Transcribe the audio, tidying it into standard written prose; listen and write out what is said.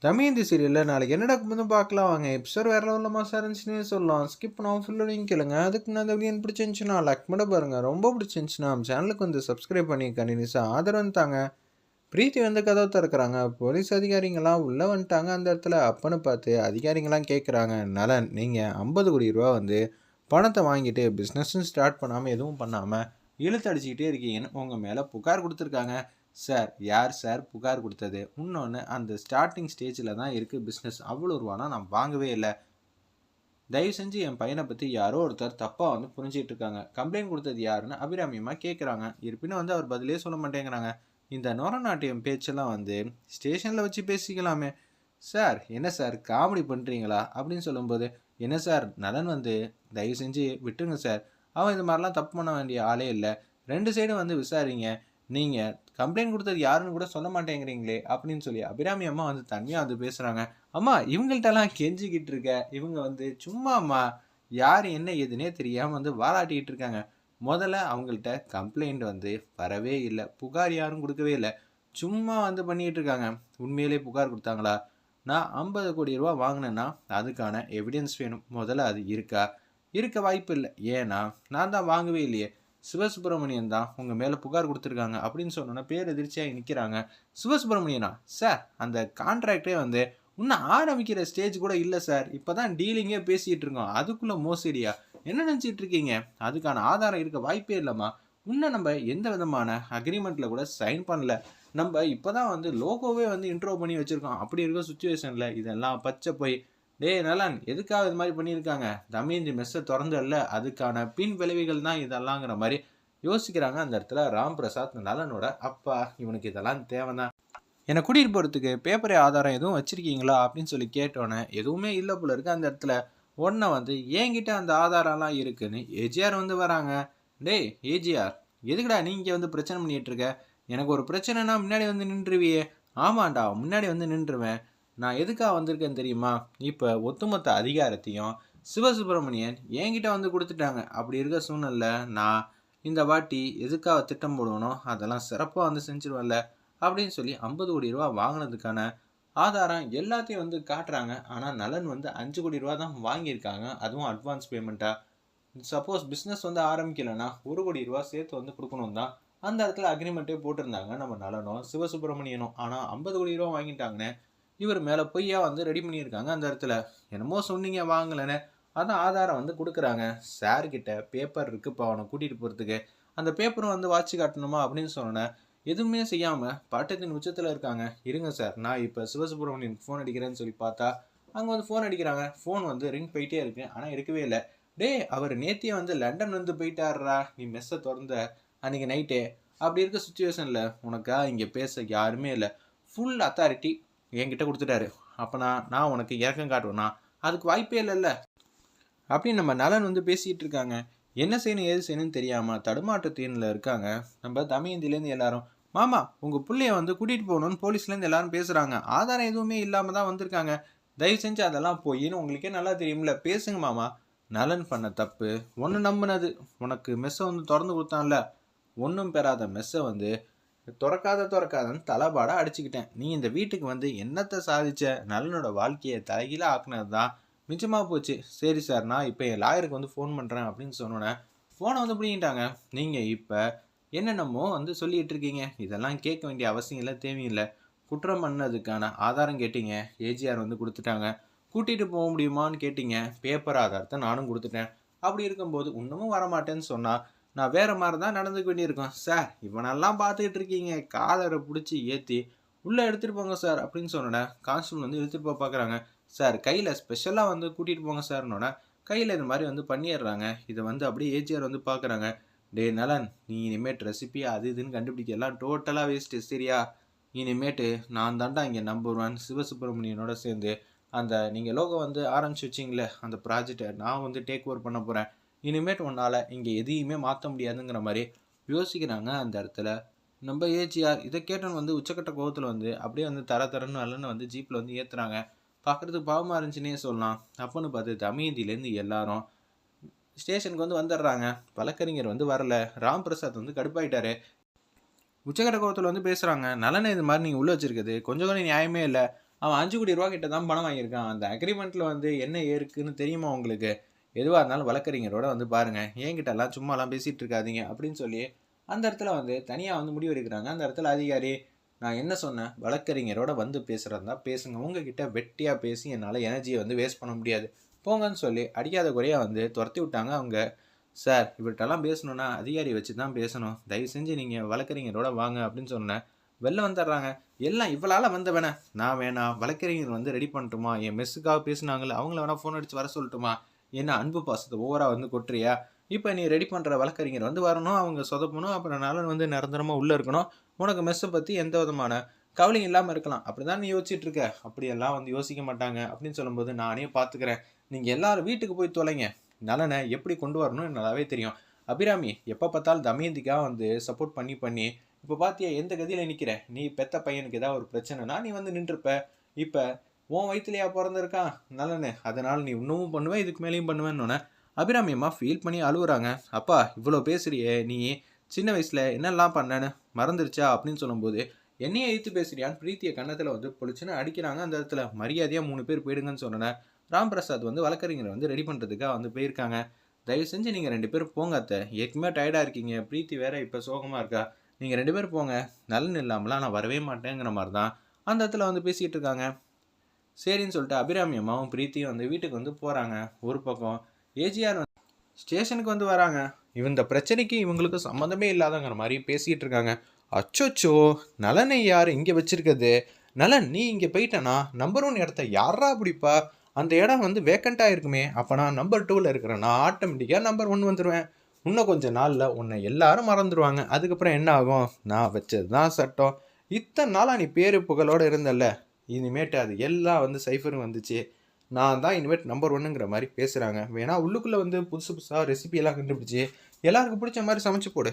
தமயந்தி சீரியலில் நாளைக்கு என்ன நடக்குதுன்னு பார்க்கலாம் வாங்க. எபிசோட் வேறு லெவலில் மாசாக இருந்துச்சுன்னே சொல்லலாம். ஸ்கிப் பண்ணாமல் ஃபுல்லாக நீங்கள் கேளுங்க. அதுக்கு முன்னாடி வீடியோ பிடிச்சிருந்துச்சுன்னா லைக் பண்ண பாருங்கள். ரொம்ப பிடிச்சிருந்துச்சுன்னா நம்ம சேனலுக்கு வந்து சப்ஸ்கிரைப் பண்ணி கண்டினியூஸாக ஆதரவு தாங்க. பிரீத்தி வந்து கதவை திறக்கிறாங்க. போலீஸ் அதிகாரிங்களாம் உள்ளே வந்துட்டாங்க. அந்த இடத்துல அப்பன்னு பார்த்து அதிகாரிங்களாம் கேட்குறாங்க, நலன் நீங்கள் 50 கோடி ரூபா வந்து பணத்தை வாங்கிட்டு பிஸ்னஸ்ன்னு ஸ்டார்ட் பண்ணாமல் எதுவும் பண்ணாமல் இழுத்தடிச்சிக்கிட்டே இருக்கீங்கன்னு உங்கள் மேலே புகார் கொடுத்துருக்காங்க. சார், யார் சார் புகார் கொடுத்தது? இன்னொன்று, அந்த ஸ்டார்டிங் ஸ்டேஜில் தான் இருக்குது பிஸ்னஸ். அவ்வளோ ரூபானா நான் வாங்கவே இல்லை. தயவு செஞ்சு என் பையனை பற்றி யாரோ ஒருத்தர் தப்பாக வந்து புரிஞ்சிட்டு இருக்காங்க. கம்ப்ளைண்ட் கொடுத்தது யாருன்னு அபிராமியமாக கேட்குறாங்க. இருப்பினும் வந்து அவர் பதிலே சொல்ல மாட்டேங்கிறாங்க. இந்த நொரநாட்டியம் பேச்செல்லாம் வந்து ஸ்டேஷனில் வச்சு பேசிக்கலாமே. சார், என்ன சார் காமெடி பண்ணுறீங்களா அப்படின்னு சொல்லும்போது, என்ன சார் நலன் வந்து தயவு செஞ்சு விட்டுருங்க சார். அவன் இந்த மாதிரிலாம் தப்பு பண்ண வேண்டிய ஆளே இல்லை. 2 சைடும் வந்து விசாரிங்க. நீங்கள் கம்ப்ளைண்ட் கொடுத்தது யாருன்னு கூட சொல்ல மாட்டேங்கிறீங்களே அப்படின்னு சொல்லி அபிராமி அம்மா வந்து தனியாக வந்து பேசுகிறாங்க. அம்மா, இவங்கள்ட்டலாம் கெஞ்சிக்கிட்டு இருக்க. இவங்க வந்து சும்மாம்மா யார் என்ன ஏதுன்னே தெரியாமல் வந்து வாலாட்டிக்கிட்டு இருக்காங்க. முதல்ல அவங்கள்ட்ட கம்ப்ளைண்ட் வந்து வரவே இல்லை. புகார் யாரும் கொடுக்கவே இல்லை. சும்மா வந்து பண்ணிகிட்டு இருக்காங்க. உண்மையிலே புகார் கொடுத்தாங்களா? நான் 50 கோடி ரூபா வாங்கினேன்னா அதுக்கான எவிடன்ஸ் வேணும். முதல்ல அது இருக்கா? இருக்க வாய்ப்பு இல்லை. ஏன்னா நான் தான் வாங்கவே இல்லையே. சிவசுப்பிரமணியன் தான் உங்கள் மேலே புகார் கொடுத்துருக்காங்க அப்படின்னு சொன்னோன்னா பேர் எதிர்ச்சியாக நிற்கிறாங்க. சிவசுப்பிரமணியனா? சார், அந்த கான்ட்ராக்டே வந்து இன்னும் ஆரம்பிக்கிற ஸ்டேஜ் கூட இல்லை சார். இப்போ தான் டீலிங்கே பேசிகிட்டு இருக்கோம். அதுக்குள்ளே மோசடியா? என்ன நினச்சிட்டு இருக்கீங்க? அதுக்கான ஆதாரம் இருக்க வாய்ப்பே இல்லைம்மா. இன்னும் நம்ம எந்த விதமான அக்ரிமெண்ட்டில் கூட சைன் பண்ணல. நம்ம இப்போ தான் வந்து லோகோவே வந்து இன்ட்ரோ பண்ணி வச்சுருக்கோம். அப்படி இருக்க சுச்சுவேஷனில் இதெல்லாம் பச்சை போய், டேய் நலன், எதுக்காக இது மாதிரி பண்ணியிருக்காங்க? தமயந்தி மெஸ்ஸை திறந்தல்ல, அதுக்கான பின் விளைவுகள் தான் இதெல்லாங்கிற மாதிரி யோசிக்கிறாங்க. அந்த இடத்துல ராம் பிரசாத் நலனோட அப்பா, இவனுக்கு இதெல்லாம் தேவைதான். என்னை கூட்டிகிட்டு போகிறதுக்கு பேப்பரே ஆதாரம் எதுவும் வச்சுருக்கீங்களா அப்படின்னு சொல்லி கேட்டோன்னே எதுவுமே இல்லை போல இருக்குது. அந்த இடத்துல ஒன்றை வந்து என்கிட்ட அந்த ஆதாரம்லாம் இருக்குன்னு ஏஜிஆர் வந்து வராங்க. டேய் ஏஜிஆர், எதுக்குடா நீ இங்கே வந்து பிரச்சனை பண்ணிகிட்டு இருக்க? எனக்கு ஒரு பிரச்சனைனா முன்னாடி வந்து நின்றுவியே. ஆமாண்டா, முன்னாடி வந்து நின்றுவேன். நான் எதுக்காக வந்திருக்கேன்னு தெரியுமா? இப்போ ஒட்டுமொத்த அதிகாரத்தையும் சிவசுப்பிரமணியன் என்கிட்ட வந்து கொடுத்துட்டாங்க. அப்படி இருக்க சூழ்நிலை நான் இந்த வாட்டி எதுக்காக திட்டம் போடணும், அதெல்லாம் சிறப்பாக வந்து செஞ்சிருவேன்ல அப்படின்னு சொல்லி 50 கோடி ரூபா வாங்கினதுக்கான ஆதாரம் எல்லாத்தையும் வந்து காட்டுறாங்க. ஆனால் நலன் வந்து 5 கோடி ரூபா தான் வாங்கியிருக்காங்க. அதுவும் அட்வான்ஸ் பேமெண்ட்டாக. சப்போஸ் பிஸ்னஸ் வந்து ஆரம்பிக்கலைன்னா 1 கோடி ரூபா சேர்த்து வந்து கொடுக்கணும் தான் அந்த இடத்துல அக்ரிமெண்ட்டே போட்டிருந்தாங்க நம்ம நலனும் சிவசுப்பிரமணியனும். ஆனால் 50 கோடி ரூபா வாங்கிட்டாங்கன்னு இவர் மேலே பொய்யா வந்து ரெடி பண்ணியிருக்காங்க. அந்த இடத்துல என்னமோ சொன்னீங்க வாங்கலைன்னு, அதான் ஆதாரம் வந்து கொடுக்குறாங்க. சார்கிட்ட பேப்பர் இருக்குப்பா அவனை கூட்டிகிட்டு போகிறதுக்கு, அந்த பேப்பரும் வந்து வாட்சி காட்டணுமா அப்படின்னு சொன்னேன். எதுவுமே செய்யாமல் பட்டத்தின் உச்சத்தில் இருக்காங்க. இருங்க சார், நான் இப்போ சிவசுப்பிரமணியன் ஃபோன் அடிக்கிறேன்னு சொல்லி பார்த்தா அங்கே வந்து ஃபோன் அடிக்கிறாங்க. ஃபோன் வந்து ரிங் போயிட்டே இருக்கு, ஆனால் இருக்கவே இல்லை. டே, அவர் நேத்தியே வந்து லண்டன் வந்து போயிட்டாருடா, நீ மெஸ்ஸை திறந்த அன்றைக்கி நைட்டே. அப்படி இருக்க சுச்சுவேஷனில் உனக்கா இங்கே பேச யாருமே இல்லை. ஃபுல் அத்தாரிட்டி என்கிட்ட கொடுத்துட்டாரு. அப்போ நான் உனக்கு இறக்கம் காட்டுவேனா? அதுக்கு வாய்ப்பே இல்லைல்ல அப்படின்னு நம்ம நலன் வந்து பேசிகிட்டு இருக்காங்க. என்ன செய்யணும் ஏது செய்யணும்னு தெரியாமல் தடுமாற்றத்தீனில் இருக்காங்க நம்ம தமயந்திலேருந்து எல்லாரும். மாமா, உங்கள் பிள்ளைய வந்து கூட்டிகிட்டு போகணுன்னு போலீஸ்லேருந்து எல்லாரும் பேசுகிறாங்க. ஆதாரம் எதுவுமே இல்லாமல் தான் வந்திருக்காங்க. தயவு செஞ்சு அதெல்லாம் போயின்னு உங்களுக்கே நல்லா தெரியும்ல, பேசுங்க மாமா. நலன் பண்ண தப்பு ஒன்று நம்பினது. உனக்கு மெஸ்ஸை வந்து திறந்து கொடுத்தான்ல, ஒன்றும் பெறாத மெஸ்ஸை வந்து திறக்காதன்னு தலைபாடாக அடிச்சுக்கிட்டேன். நீ இந்த வீட்டுக்கு வந்து என்னத்தை சாதிச்ச? நலனோட வாழ்க்கையை தலைகீழாக ஆக்குனது தான் மிச்சமாக போச்சு. சரி சார், நான் இப்போ என் லாயருக்கு வந்து ஃபோன் பண்ணுறேன் அப்படின்னு சொன்னோன்னே ஃபோனை வந்து பிடிங்கிட்டாங்க. நீங்கள் இப்போ என்னென்னமோ வந்து சொல்லிகிட்டு இருக்கீங்க. இதெல்லாம் கேட்க வேண்டிய அவசியம் இல்லை, தேவையில்லை. குற்றம் பண்ணதுக்கான ஆதாரம் கேட்டீங்க, ஏஜிஆர் வந்து கொடுத்துட்டாங்க. கூட்டிகிட்டு போக முடியுமான்னு கேட்டீங்க, பேப்பர் ஆதாரத்தை நானும் கொடுத்துட்டேன். அப்படி இருக்கும்போது இன்னமும் வரமாட்டேன்னு சொன்னால் நான் வேறு மாதிரி தான் நடந்துக்க வேண்டியிருக்கோம். சார், இவனெல்லாம் பார்த்துக்கிட்டு இருக்கீங்க, காலரை பிடிச்சி ஏற்றி உள்ளே எடுத்துகிட்டு போங்க சார் அப்படின்னு சொன்னேன். கான்ஸ்டபிள் வந்து இழுத்துட்டு போக பார்க்குறாங்க. சார், கையில் ஸ்பெஷலாக வந்து கூட்டிகிட்டு போங்க சார்னோட கையில் இது மாதிரி வந்து பண்ணிடுறாங்க. இதை வந்து அப்படியே ஏஜிஆர் வந்து பார்க்குறாங்க. டே நலன், நீ இனிமேட் ரெசிபி அது இதுன்னு கண்டுபிடிக்க எல்லாம் டோட்டலாக வேஸ்ட்டு, சரியா? இனிமேட்டு நான் தாண்டா இங்கே நம்பர் 1 சிவசுப்பிரமணியனோட சேர்ந்து அந்த நீங்கள் லோகோ வந்து ஆரம்பிச்சு வச்சிங்களே அந்த ப்ராஜெக்டை நான் வந்து டேக் ஓவர் பண்ண போகிறேன். இனிமேட்டு உன்னால் இங்கே எதையுமே மாற்ற முடியாதுங்கிற மாதிரி யோசிக்கிறாங்க. அந்த இடத்துல நம்ம ஏஜிஆர் இதை கேட்டோன்னு வந்து உச்சக்கட்ட கோவத்தில் வந்து அப்படியே வந்து தரன்னு நல்லன்னு வந்து ஜீப்பில் வந்து ஏற்றுறாங்க. பார்க்குறதுக்கு பாவமாக இருந்துச்சுன்னே சொல்லலாம். அப்போன்னு பார்த்து தமயந்திலேருந்து எல்லாரும் ஸ்டேஷனுக்கு வந்து வந்துடுறாங்க. வழக்கறிஞர் வந்து வரல. ராம் பிரசாத் வந்து கடுப்பாயிட்டாரு. உச்சக்கட்ட கோவத்தில் வந்து பேசுகிறாங்க. நலனை இது மாதிரி நீங்கள் உள்ளே வச்சுருக்குது கொஞ்சம் கூட நியாயமே இல்லை. அவன் 5,00,00,000 கிட்ட தான் பணம் வாங்கியிருக்கான். அந்த அக்ரிமெண்ட்ல வந்து என்ன இருக்குன்னு தெரியுமா உங்களுக்கு? எதுவா இருந்தாலும் வழக்கறிஞரோட வந்து பாருங்க. என்கிட்டலாம் சும்மாலாம் பேசிட்டு இருக்காதீங்க அப்படின்னு சொல்லி அந்த இடத்துல வந்து தனியா வந்து முடிவு எடுக்கிறாங்க. அந்த இடத்துல அதிகாரி, நான் என்ன சொன்னேன்? வழக்கறிஞரோட வந்து பேசுறதா பேசுங்க. உங்ககிட்ட வெட்டியா பேசி என்னால எனர்ஜிய வந்து வேஸ்ட் பண்ண முடியாது. போங்கன்னு சொல்லி அடிக்காத குறையா வந்து தொரத்தி விட்டாங்க அவங்க. சார் இவர்ட்டலாம் பேசணும்னா அதிகாரி வச்சு தான் பேசணும். தயவு செஞ்சு நீங்க வழக்கறிஞரோட வாங்க அப்படின்னு சொன்னேன். வெளில வந்துடுறாங்க. எல்லாம் இவளால வந்தவன நான் வேணாம். வழக்கறிஞர் வந்து ரெடி பண்ணட்டுமா? என் மெஸ்ஸுக்காக பேசுனாங்கல்ல, அவங்கள வேணா ஃபோன் அடிச்சு வர சொல்லட்டுமா? என்ன அன்பு பாசத்த ஓவரா வந்து கொட்டுறியா? இப்ப நீ ரெடி பண்ற வழக்கறிஞர் வந்து வரணும். அவங்க சொதப்பணும். அப்புறம் நலன் வந்து நிரந்தரமா உள்ள இருக்கணும். உனக்கு மெஸ்ஸ பத்தி எந்த விதமான கவலையும் இல்லாம இருக்கலாம். அப்படிதான் நீ யோசிச்சுட்டு இருக்க. அப்படியெல்லாம் வந்து யோசிக்க மாட்டாங்க அப்படின்னு சொல்லும்போது, நானே பார்த்துக்கிறேன். நீங்க எல்லாரும் வீட்டுக்கு போய் தொலைங்க. நலனை எப்படி கொண்டு வரணும்னு நல்லாவே தெரியும். அபிராமி எப்ப பார்த்தாலும் தமயந்திக்காக வந்து சப்போர்ட் பண்ணி பண்ணி இப்ப பார்த்தியா எந்த கதியில நிக்கிற? நீ பெத்த பையனுக்கு ஏதாவது ஒரு பிரச்சனைனா நீ வந்து நின்றுப்ப. இப்ப உன் வயித்துலயா பொறந்திருக்கான் நலனு. அதனால நீ இன்னமும் பண்ணுவ, இதுக்கு மேலேயும் பண்ணுவேன்னோனே அபிராமி அம்மா ஃபீல் பண்ணி அழுவுறாங்க. அப்பா இவ்வளோ பேசுறியே நீ சின்ன வயசுல என்னெல்லாம் பண்ணேன்னு மறந்துருச்சா அப்படின்னு சொல்லும்போது, என்னையே எதிர்த்து பேசுறியான்னு பிரீத்திய கன்னத்துல வந்து பொழிச்சுன்னு அடிக்கிறாங்க. அந்த இடத்துல மரியாதையா 3 பேர் போயிடுங்கன்னு சொன்னோன்னே, ராம் பிரசாத் வந்து வழக்கறிஞரை வந்து ரெடி பண்றதுக்காக வந்து போயிருக்காங்க. தயவு செஞ்சு நீங்க 2 பேரும் போங்க அத்தை. ஏற்கனவே டயர்டா இருக்கீங்க. பிரீத்தி வேற இப்ப சோகமா இருக்கா. நீங்க 2 பேரும் போங்க. நலன் இல்லாமலாம் நான் வரவே மாட்டேங்கிற மாதிரி தான் அந்த இடத்துல வந்து பேசிட்டு இருக்காங்க. சரின்னு சொல்லிட்டு அபிராமி அம்மாவும் பிரீத்தியும் வந்து வீட்டுக்கு வந்து போறாங்க. ஒரு பக்கம் ஏஜிஆர் ஸ்டேஷனுக்கு வந்து வராங்க. இந்த பிரச்சனைக்கு இவங்களுக்கு சம்மந்தமே இல்லாதங்கிற மாதிரி பேசிட்டு இருக்காங்க. அச்சோச்சோ, நலனை யார் இங்கே வச்சிருக்கிறது? நலன் நீ இங்கே போயிட்டனா நம்பர் 1 இடத்த யாரா பிடிப்பா? அந்த இடம் வந்து வேக்கண்ட்டாக இருக்குமே. அப்போ நான் நம்பர் 2ல் இருக்கிறேன். நான் ஆட்டோமேட்டிக்காக நம்பர் 1 வந்துடுவேன். இன்னும் கொஞ்சம் நாளில் உன்னை எல்லாரும் மறந்துடுவாங்க. அதுக்கப்புறம் என்ன ஆகும்? நான் வச்சது தான் சட்டம். இத்தனை நாளாக நீ பேரு புகழோடு இருந்தல்ல, இனிமேட்டு அது எல்லாம் வந்து சைஃபரும் வந்துச்சு. நான் தான் இனிமேட் நம்பர் 1ங்கிற மாதிரி பேசுகிறாங்க. வேணா உள்ளுக்குள்ளே வந்து புதுசு புதுசாக ரெசிபியெல்லாம் கண்டுபிடிச்சி எல்லாருக்கும் பிடிச்ச மாதிரி சமைச்சு போடு.